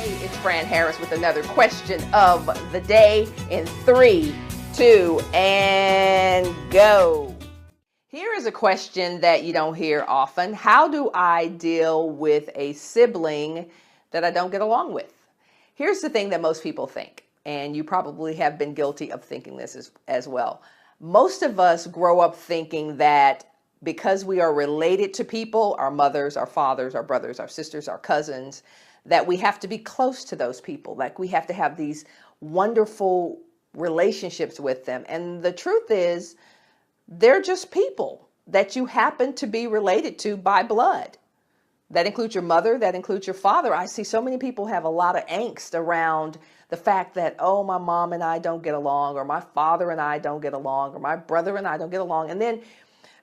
Hey, it's Fran Harris with another question of the day in 3, 2, and go. Here is a question that you don't hear often. How do I deal with a sibling that I don't get along with? Here's the thing that most people think, and you probably have been guilty of thinking this as well. Most of us grow up thinking that because we are related to people, our mothers, our fathers, our brothers, our sisters, our cousins, that we have to be close to those people. Like we have to have these wonderful relationships with them. And the truth is, they're just people that you happen to be related to by blood. That includes your mother, that includes your father. I see so many people have a lot of angst around the fact that, oh, my mom and I don't get along, or my father and I don't get along, or my brother and I don't get along. And then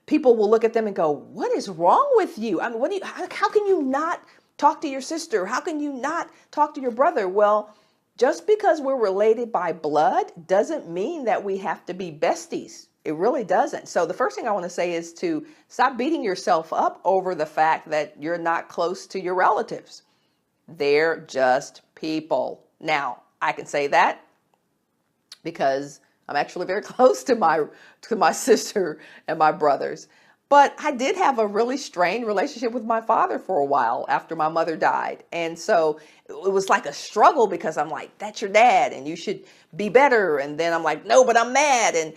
people will look at them and go, what is wrong with you? I mean, how can you not talk to your sister? How can you not talk to your brother? Well, just because we're related by blood doesn't mean that we have to be besties. It really doesn't. So the first thing I want to say is to stop beating yourself up over the fact that you're not close to your relatives. They're just people. Now, I can say that because I'm actually very close to my sister and my brothers. But I did have a really strained relationship with my father for a while after my mother died. And so it was like a struggle because I'm like, that's your dad and you should be better. And then I'm like, no, but I'm mad. And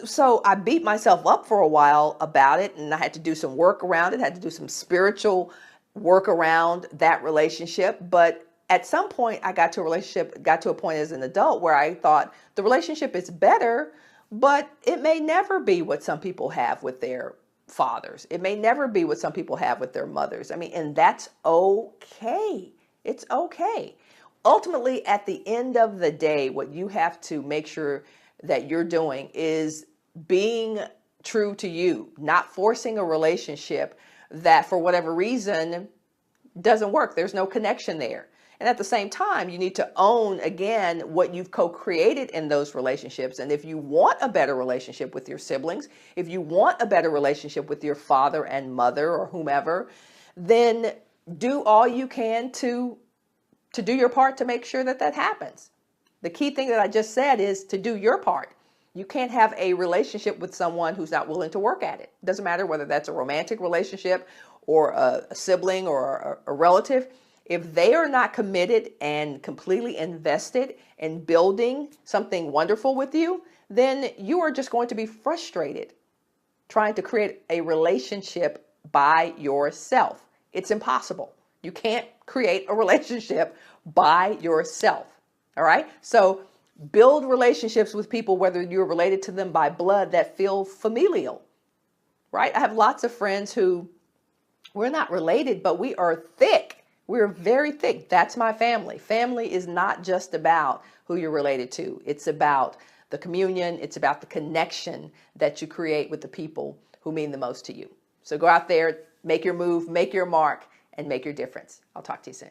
so I beat myself up for a while about it, and I had to do some work around it, had to do some spiritual work around that relationship. But at some point I got to a point as an adult where I thought the relationship is better, but it may never be what some people have with their fathers. It may never be what some people have with their mothers. I mean, and that's okay. It's okay. Ultimately, at the end of the day, what you have to make sure that you're doing is being true to you, not forcing a relationship that for whatever reason doesn't work. There's no connection there. And at the same time, you need to own, again, what you've co-created in those relationships. And if you want a better relationship with your siblings, if you want a better relationship with your father and mother or whomever, then do all you can to do your part to make sure that that happens. The key thing that I just said is to do your part. You can't have a relationship with someone who's not willing to work at it. It doesn't matter whether that's a romantic relationship or a sibling or a relative. If they are not committed and completely invested in building something wonderful with you, then you are just going to be frustrated trying to create a relationship by yourself. It's impossible. You can't create a relationship by yourself. All right? So build relationships with people, whether you're related to them by blood, that feel familial. Right? I have lots of friends who we're not related, but we are thick. We're very thick. That's my family. Family is not just about who you're related to. It's about the communion. It's about the connection that you create with the people who mean the most to you. So go out there, make your move, make your mark, and make your difference. I'll talk to you soon.